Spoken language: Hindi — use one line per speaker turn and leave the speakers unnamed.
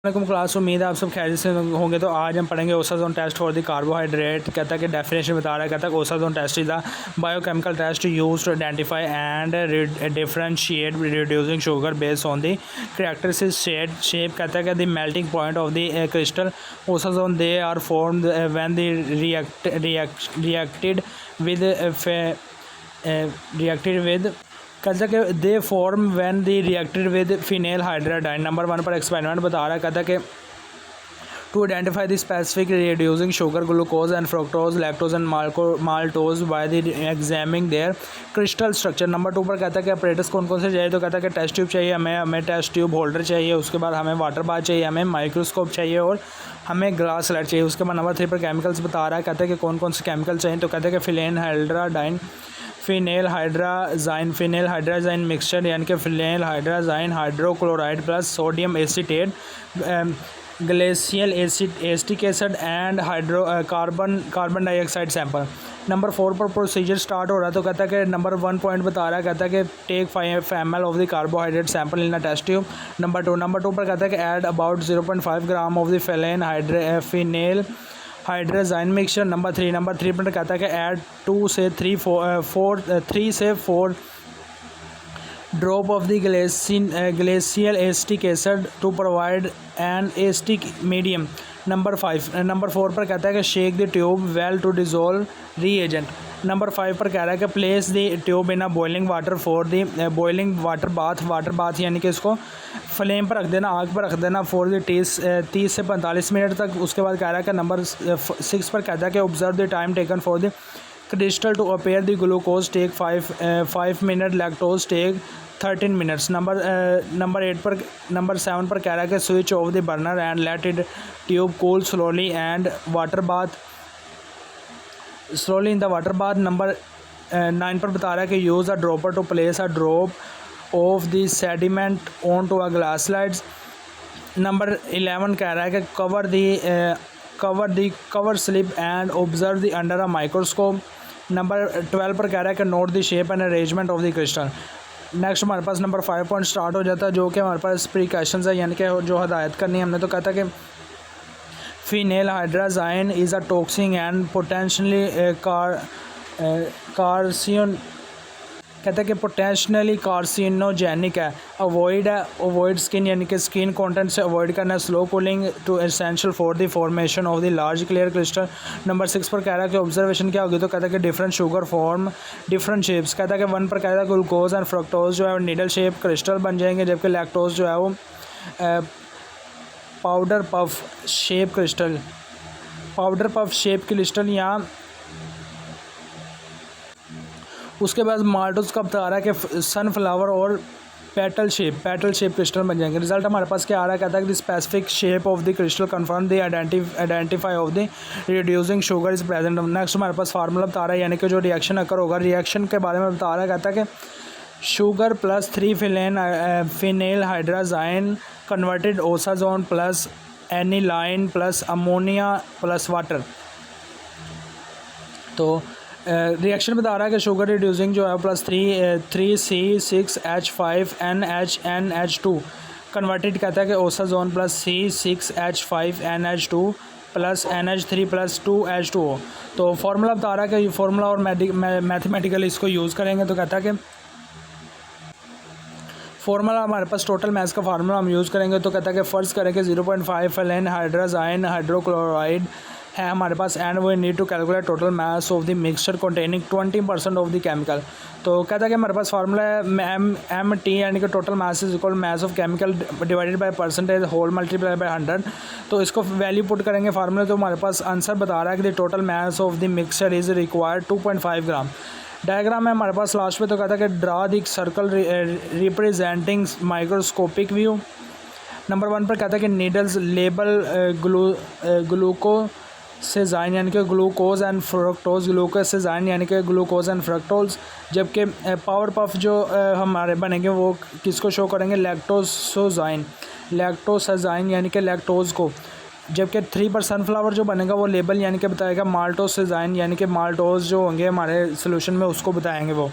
वालेकुम क्लास, उम्मीद है आप सब खैरियत से होंगे। तो आज हम पढ़ेंगे osazone test for the carbohydrate. कहता है कि डेफिनेशन बता रहा है, कहता है osazone test is the biochemical test use to identify and differentiate reducing sugar based on the characteristic shape. कहता है कि the melting point of the crystal osazone they are formed when the reacted with कहता है कि they form when the reacted with phenyl hydrazine. Number 1 पर एक्सपेरिमेंट बता रहा है, कहता है कि to identify the specific reducing sugar glucose and fructose lactose and maltose by the examining their crystal structure. Number 2 पर कहता है कि अपरेटस कौन कौन से चाहिए, तो कहता है कि टेस्ट ट्यूब चाहिए, हमें टेस्ट ट्यूब होल्डर चाहिए, उसके बाद हमें वाटर बाथ चाहिए, हमें माइक्रोस्कोप चाहिए और हमें ग्लास स्लाइड चाहिए। उसके बाद नंबर 3 पर केमिकल्स बता रहा है, कहता है कि कौन कौन से केमिकल चाहिए, तो कहता है कि फिलेन हाइड्राडाइन फिनेल हाइड्राजाइन मिक्सचर यानी कि phenyl hydrazine hydrochloride plus sodium acetate glacial acetic acid and carbon dioxide sample. Number 4 पर प्रोसीजर स्टार्ट हो रहा है, तो कहता है कि नंबर 1 पॉइंट बता रहा है, कहता है कि take 5 ml of the carbohydrate sample in a test tube. Number 2 पर कहता है कि add about 0.5 gram of the phenyl hydrazine mixture. Number 3 पर कहता है कि ऐड 3 से 4 drop of the glacial acetic acid to provide an acetic medium. Number 4 पर कहता है कि shake the tube well to dissolve reagent. Number 5 पर कह रहा है कि place the tube in a boiling water for the boiling water bath यानी कि इसको फ्लेम पर रख देना, आग पर रख देना फॉर द 30 से 45 मिनट तक। उसके बाद कह रहा है कि नंबर 6 पर कहता है कि observe the time taken for the crystal to appear the glucose take 5 minute lactose take 13 minutes. Number 7 पर कह रहा है कि switch off the burner and let it tube cool slowly and water bath slowly in the water bath. Number 9 पर बता रहा है कि use a dropper to place a drop of the sediment on to a glass slides. Number 11 कह रहा है कि cover slip and observe the under a microscope. Number 12 पर कह रहा है कि note the shape and arrangement of the crystal. Next हमारे पास नंबर 5 पॉइंट स्टार्ट हो जाता है, जो कि हमारे पास प्रिकॉशंस है यानी कि जो हदायत करनी है हमने। तो कहता है कि phenyl hydrazine is a toxic and potentially कहता है कि पोटेंशियली कार्सिनोजेनिक है। अवॉइड स्किन यानी कि स्किन कंटेंट से अवॉइड करना है। Slow cooling to essential for the formation of the large clear crystal. Number 6 पर कह रहा है कि ऑब्जर्वेशन क्या होगी, तो कहता है कि different sugar form different shapes. कहता है कि 1 पर कहता है ग्लूकोज एंड फ्रक्टोज जो है नीडल शेप क्रिस्टल बन जाएंगे, जबकि लैक्टोज जो है वो पाउडर पफ शेप क्रिस्टल यहाँ। उसके बाद माल्टोज का बता रहा है कि सनफ्लावर और पेटल शेप क्रिस्टल बन जाएंगे। रिजल्ट हमारे पास क्या आ रहा है, कहता है कि the specific shape of the crystal confirm the identify of the reducing sugar is present. Next हमारे पास फार्मूला बता रहा है यानी कि जो रिएक्शन अकर होगा, रिएक्शन के बारे में बता रहा है, कहता है कि sugar plus 3 phenyl hydrazine converted osazone plus aniline plus ammonia plus water. तो रिएक्शन बता रहा है कि शुगर रिड्यूसिंग जो है प्लस 3C6H5NH2 कन्वर्टेड कहता है कि osazone plus C6H5NH2 plus NH3 plus 2H2O। तो फार्मूला बता रहा है कि फार्मूला और मैथमेटिकल इसको यूज़ करेंगे। तो कहता है कि फार्मूला हमारे पास टोटल मैथ्स का फार्मूला हम यूज़ करेंगे। तो कहता है कि फ़र्ज़ करें कि 0.5 फिनेल हाइड्राजाइन हाइड्रोक्लोराइड है हमारे पास and we need to calculate total mass of the mixture containing 20% of the chemical. तो कहता है कि हमारे पास फार्मूला है MT यानी कि total mass is equal mass of chemical divided by percentage whole multiply by 100। तो इसको वैल्यू पुट करेंगे फार्मूले, तो हमारे पास आंसर बता रहा है कि the total mass of the mixture is required 2.5 gram. Diagram है हमारे पास लास्ट में, तो कहता है कि draw the circle representing microscopic view. Number 1 पर कहता है कि नीडल्स लेबल ग्लूकोसेजाइन यानी कि ग्लूकोज एंड फ्रक्टोज, जबकि पावर पफ जो हमारे बनेंगे वो किसको शो करेंगे, लैक्टोसेजाइन यानी कि लैक्टोज को, जबकि 3 पर सनफ्लावर जो बनेगा वो लेबल यानी कि बताएगा माल्टोसेजाइन यानी कि माल्टोज जो होंगे हमारे सोल्यूशन में उसको बताएंगे वो।